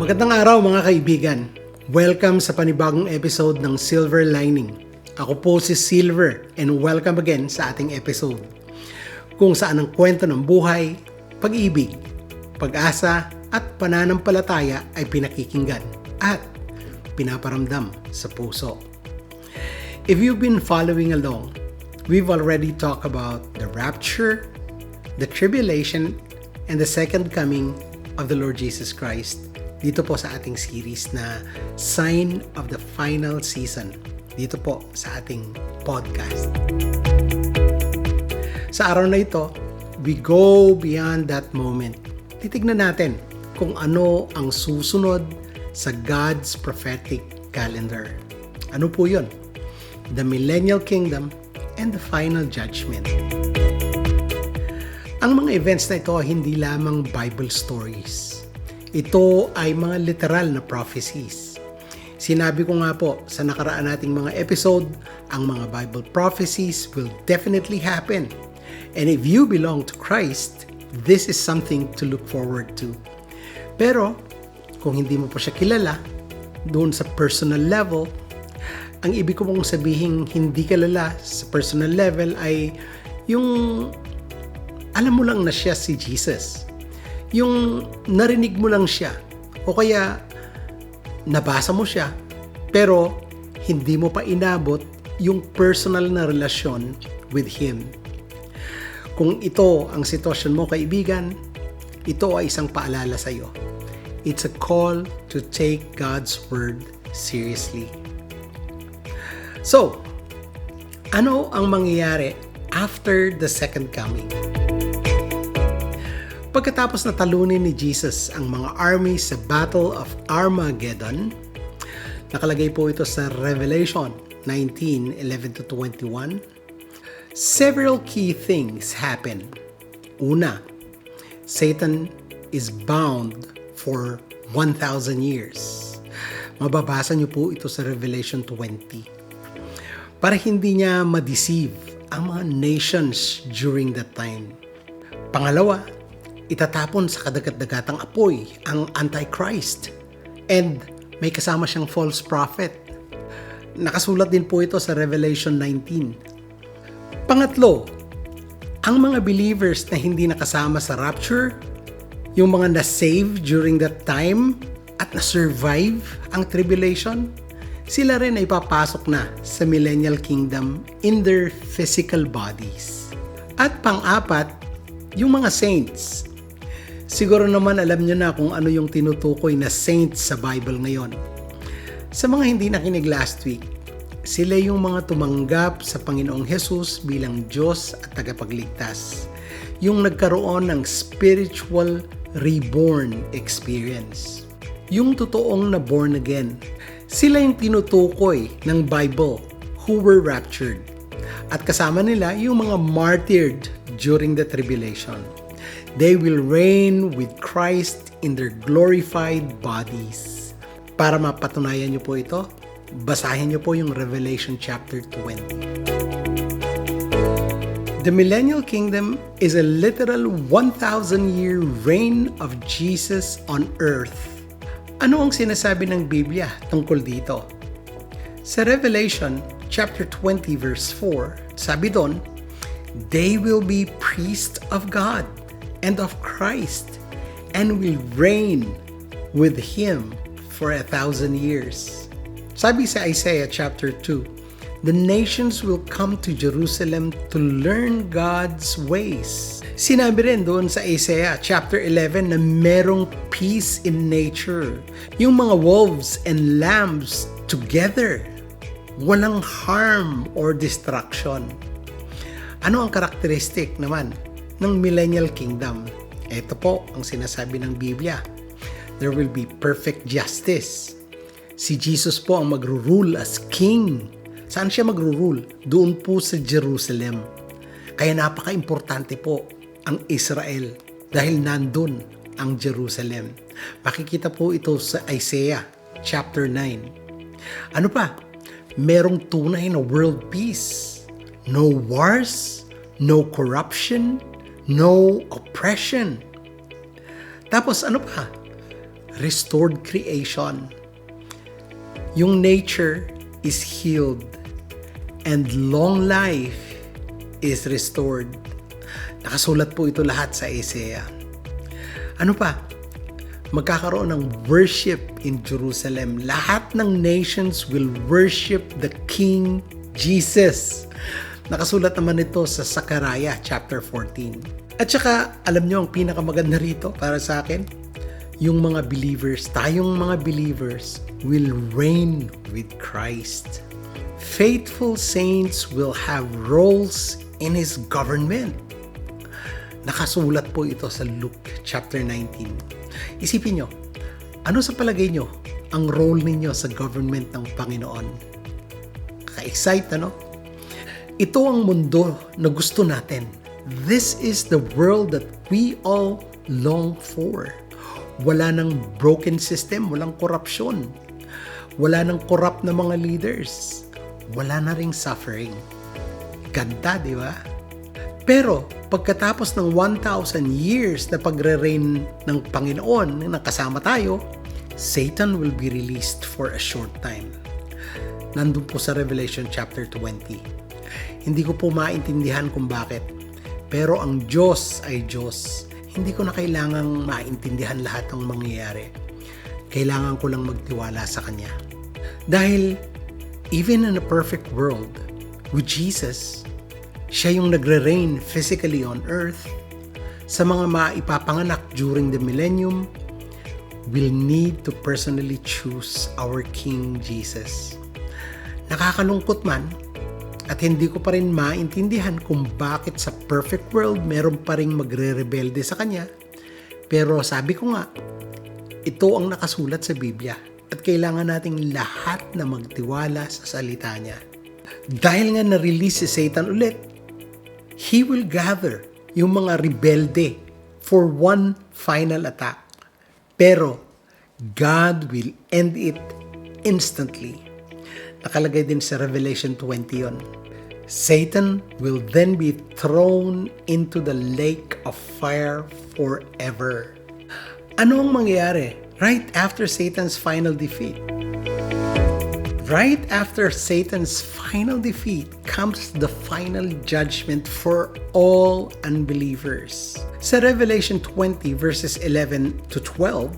Magandang araw mga kaibigan. Welcome sa panibagong episode ng Silver Lining. Ako po si Silver and welcome again sa ating episode. Kung saan ang kwento ng buhay, pag-ibig, pag-asa at pananampalataya ay pinakikinggan at pinaparamdam sa puso. If you've been following along, we've already talked about the rapture, the tribulation, and the second coming of the Lord Jesus Christ. Dito po sa ating series na Sign of the Final Season. Dito po sa ating podcast. Sa araw na ito, we go beyond that moment. Titignan natin kung ano ang susunod sa God's prophetic calendar. Ano po yun? The Millennial Kingdom and the Final Judgment. Ang mga events na ito hindi lamang Bible stories. Ito ay mga literal na prophecies. Sinabi ko nga po sa nakaraan nating mga episode, ang mga Bible prophecies will definitely happen. And if you belong to Christ, this is something to look forward to. Pero, kung hindi mo pa siya kilala, doon sa personal level, ang ibig ko mong sabihin hindi kilala sa personal level ay yung alam mo lang na siya si Jesus. Yung narinig mo lang siya o kaya nabasa mo siya pero hindi mo pa inabot yung personal na relasyon with Him. Kung ito ang sitwasyon mo, kaibigan, ito ay isang paalala sa iyo. It's a call to take God's Word seriously. So, ano ang mangyayari after the second coming? Pagkatapos na talunin ni Jesus ang mga army sa Battle of Armageddon, nakalagay po ito sa Revelation 19:11-21, several key things happen. Una, Satan is bound for 1,000 years. Mababasa niyo po ito sa Revelation 20. Para hindi niya ma-deceive ang mga nations during that time. Pangalawa, itatapon sa kadagat-dagatang apoy ang Antichrist and may kasama siyang false prophet. Nakasulat din po ito sa Revelation 19. Pangatlo, ang mga believers na hindi nakasama sa rapture, yung mga na-save during that time at na-survive ang tribulation, sila rin ay papasok na sa Millennial Kingdom in their physical bodies. At pang-apat, yung mga saints. Siguro naman alam nyo na kung ano yung tinutukoy na saints sa Bible ngayon. Sa mga hindi nakinig last week, sila yung mga tumanggap sa Panginoong Hesus bilang Diyos at tagapagligtas. Yung nagkaroon ng spiritual reborn experience. Yung totoong na born again. Sila yung tinutukoy ng Bible who were raptured. At kasama nila yung mga martyred during the tribulation. They will reign with Christ in their glorified bodies. Para mapatunayan niyo po ito, basahin niyo po yung Revelation chapter 20. The Millennial Kingdom is a literal 1,000-year reign of Jesus on earth. Ano ang sinasabi ng Biblia tungkol dito? Sa Revelation chapter 20 verse 4, sabi doon, they will be priests of God and of Christ, and will reign with Him for 1,000 years. Sabi sa Isaiah chapter 2, the nations will come to Jerusalem to learn God's ways. Sinabi rin doon sa Isaiah chapter 11 na merong peace in nature. Yung mga wolves and lambs together. Walang harm or destruction. Ano ang karakteristik naman ng Millennial Kingdom? Ito po ang sinasabi ng Biblia. There will be perfect justice. Si Jesus po ang magro-rule as king. Saan siya magro-rule? Doon po sa Jerusalem. Kaya napaka-importante po ang Israel dahil nandun ang Jerusalem. Makikita po ito sa Isaiah chapter 9. Ano pa? Merong tunay na world peace. No wars, no corruption, no oppression. Tapos ano pa? restored creation. Yung nature is healed and long life is restored. Nakasulat po ito lahat sa Isaiah. Ano pa? Magkakaroon ng worship in Jerusalem. Lahat ng nations will worship the King Jesus. Nakasulat naman ito sa Zechariah chapter 14. At saka, alam nyo ang pinakamaganda rito para sa akin? Yung mga believers, tayong mga believers will reign with Christ. Faithful saints will have roles in His government. Nakasulat po ito sa Luke chapter 19. Isipin nyo, ano sa palagay nyo ang role ninyo sa government ng Panginoon? Ka-excite, ano? Ito ang mundo na gusto natin. This is the world that we all long for. Wala nang broken system, walang korupsyon. Wala nang corrupt na mga leaders. Wala na ring suffering. Ganda, di ba? Pero, pagkatapos ng 1,000 years na pagre-reign ng Panginoon na kasama tayo, Satan will be released for a short time. Nandun po sa Revelation chapter 20. Hindi ko po maintindihan kung bakit. Pero ang Diyos ay Diyos. Hindi ko na kailangang maintindihan lahat ng mangyayari. Kailangan ko lang magtiwala sa Kanya. Dahil, even in a perfect world, with Jesus, Siya yung nagre-reign physically on earth. Sa mga maipapanganak during the millennium, we'll need to personally choose our King Jesus. Nakakalungkot man, at hindi ko pa rin maintindihan kung bakit sa perfect world meron pa rin magre-rebelde sa Kanya. Pero sabi ko nga, ito ang nakasulat sa Biblia at kailangan nating lahat na magtiwala sa salita niya. Dahil nga na-release si Satan ulit, he will gather yung mga rebelde for one final attack. Pero God will end it instantly. Nakalagay din sa Revelation 20 yon. Satan will then be thrown into the lake of fire forever. Ano ang mangyayari right after Satan's final defeat? Right after Satan's final defeat comes the final judgment for all unbelievers. Sa Revelation 20 verses 11 to 12,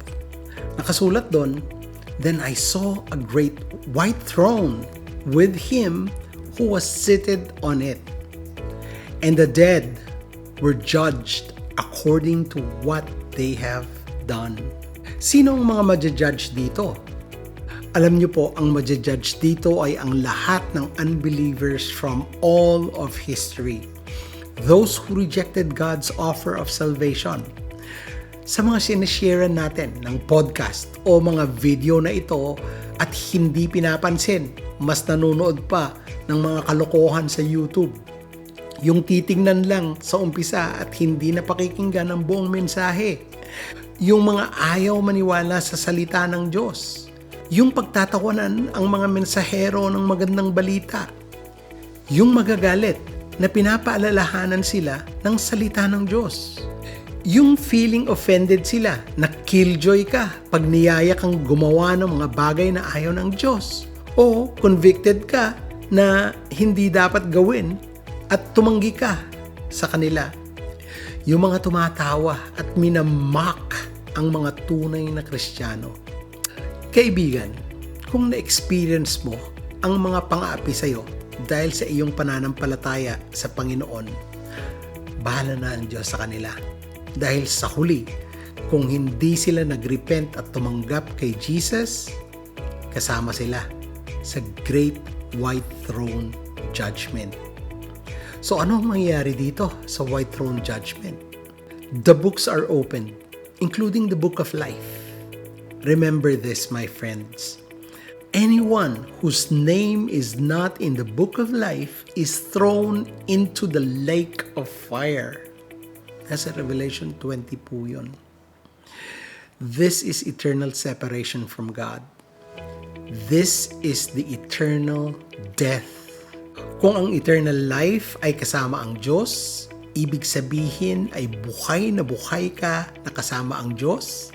nakasulat doon, "Then I saw a great white throne with him who was seated on it, and the dead were judged according to what they have done." Sino ang mga madjudge dito? Alam niyo po, ang madjudge dito ay ang lahat ng unbelievers from all of history. Those who rejected God's offer of salvation. Sa mga sinishare natin ng podcast o mga video na ito at hindi pinapansin, mas nanonood pa ng mga kalokohan sa YouTube. Yung titingnan lang sa umpisa at hindi na pakikinggan ang buong mensahe. Yung mga ayaw maniwala sa salita ng Diyos. Yung pagtatawanan ang mga mensahero ng magandang balita. Yung magagalit na pinapaalalahanan sila ng salita ng Diyos. Yung feeling offended sila na killjoy ka pag niyaya kang gumawa ng mga bagay na ayaw ng Diyos. O convicted ka na hindi dapat gawin at tumanggi ka sa kanila. Yung mga tumatawa at minamak ang mga tunay na Kristiyano. Kaibigan, kung na-experience mo ang mga pang-aapi sa'yo dahil sa iyong pananampalataya sa Panginoon, bahala na ang Diyos sa kanila. Dahil sa huli, kung hindi sila nagrepent at tumanggap kay Jesus, kasama sila sa Great White Throne Judgment. So ano ang mangyayari dito sa White Throne Judgment? The books are open, including the Book of Life. Remember this, my friends. Anyone whose name is not in the Book of Life is thrown into the lake of fire. Nasa Revelation 20 po yun. This is eternal separation from God. This is the eternal death. Kung ang eternal life ay kasama ang Diyos, ibig sabihin ay buhay na buhay ka na kasama ang Diyos.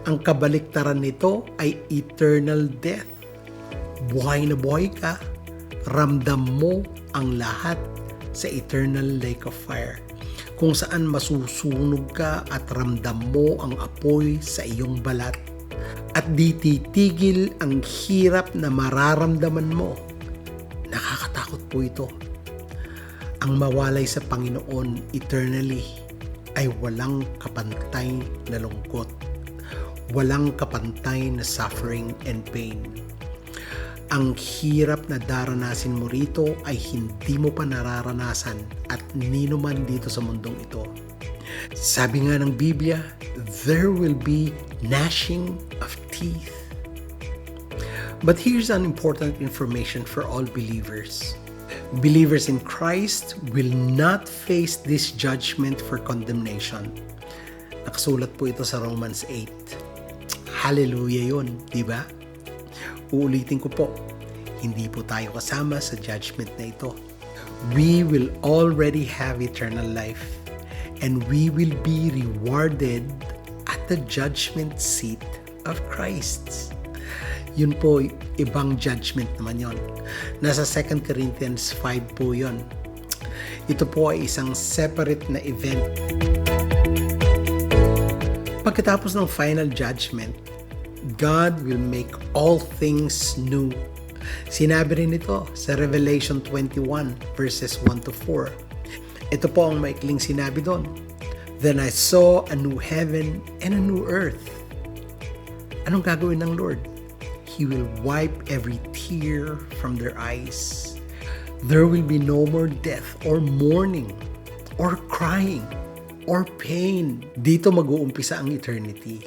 Ang kabaliktaran nito ay eternal death. Buhay na buhay ka, ramdam mo ang lahat sa eternal lake of fire, kung saan masusunog ka at ramdam mo ang apoy sa iyong balat. At di titigil ang hirap na mararamdaman mo. Nakakatakot po ito. Ang mawalay sa Panginoon eternally ay walang kapantay na lungkot, walang kapantay na suffering and pain. Ang hirap na daranasin mo rito ay hindi mo pa nararanasan at nino man dito sa mundong ito. Sabi nga ng Biblia, there will be gnashing of teeth. But here's an important information for all believers. Believers in Christ will not face this judgment for condemnation. Nakasulat po ito sa Romans 8. Hallelujah yun, di ba? Uulitin ko po, hindi po tayo kasama sa judgment na ito. We will already have eternal life and we will be rewarded at the judgment seat of Christ. Yun po, ibang judgment naman yon. Nasa 2 Corinthians 5 po yon. Ito po ay isang separate na event. Pagkatapos ng final judgment, God will make all things new. Sinabi rin ito sa Revelation 21 verses 1 to 4. Ito po ang maikling sinabi doon. Then I saw a new heaven and a new earth. Anong gagawin ng Lord? He will wipe every tear from their eyes. There will be no more death or mourning or crying or pain. Dito mag-uumpisa ang eternity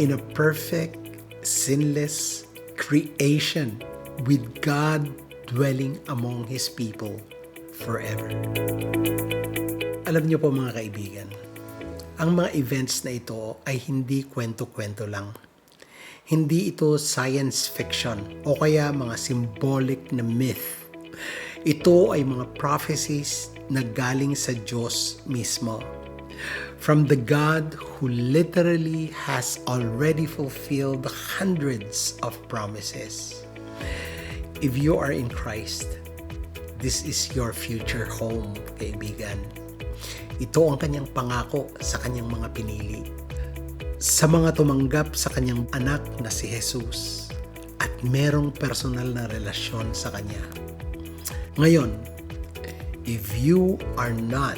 in a perfect, sinless creation with God dwelling among His people forever. Alam niyo po mga kaibigan, ang mga events na ito ay hindi kwento-kwento lang. Hindi ito science fiction o kaya mga symbolic na myth. Ito ay mga prophecies na galing sa Diyos mismo. From the God who literally has already fulfilled hundreds of promises. If you are in Christ, this is your future home, kaibigan. Ito ang kanyang pangako sa kanyang mga pinili. Sa mga tumanggap sa kanyang anak na si Jesus at merong personal na relasyon sa kanya. Ngayon, if you are not,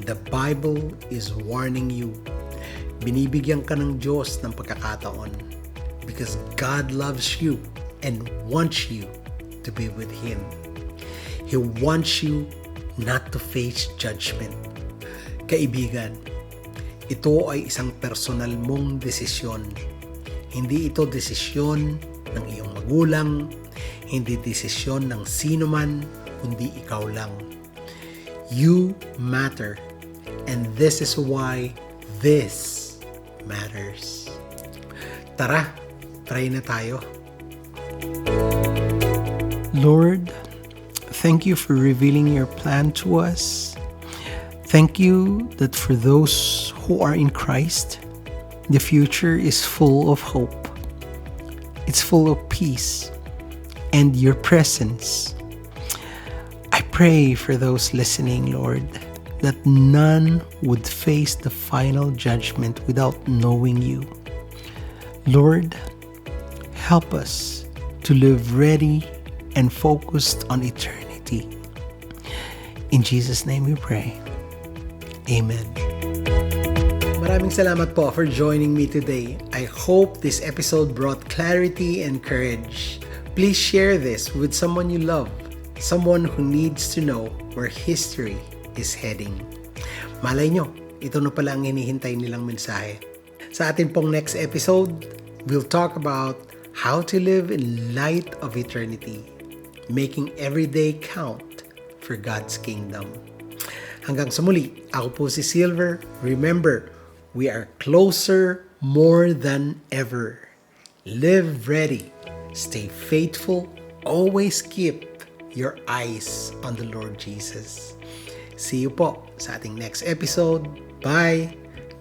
the Bible is warning you. Binibigyan ka ng Diyos ng pagkakataon because God loves you and wants you to be with Him. He wants you not to face judgment. Kaibigan, ito ay isang personal mong desisyon. Hindi ito desisyon ng iyong magulang, hindi desisyon ng sino man, kundi ikaw lang. You matter, and this is why this matters. Tara, try na tayo. Lord, thank you for revealing your plan to us. Thank you that for those who are in Christ, the future is full of hope. It's full of peace and your presence. I pray for those listening, Lord, that none would face the final judgment without knowing you. Lord, help us to live ready and focused on eternity. In Jesus' name we pray. Amen. Maraming salamat po for joining me today. I hope this episode brought clarity and courage. Please share this with someone you love, someone who needs to know where history is heading. Malay nyo, ito na pala ang hinihintay nilang mensahe. Sa atin pong next episode, we'll talk about how to live in light of eternity, making every day count for God's kingdom. Hanggang sa muli, ako po si Silver. Remember, we are closer more than ever. Live ready, stay faithful, always keep your eyes on the Lord Jesus. See you po sa ating next episode. Bye!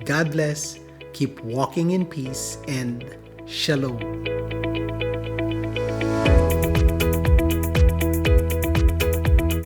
God bless! Keep walking in peace and shalom.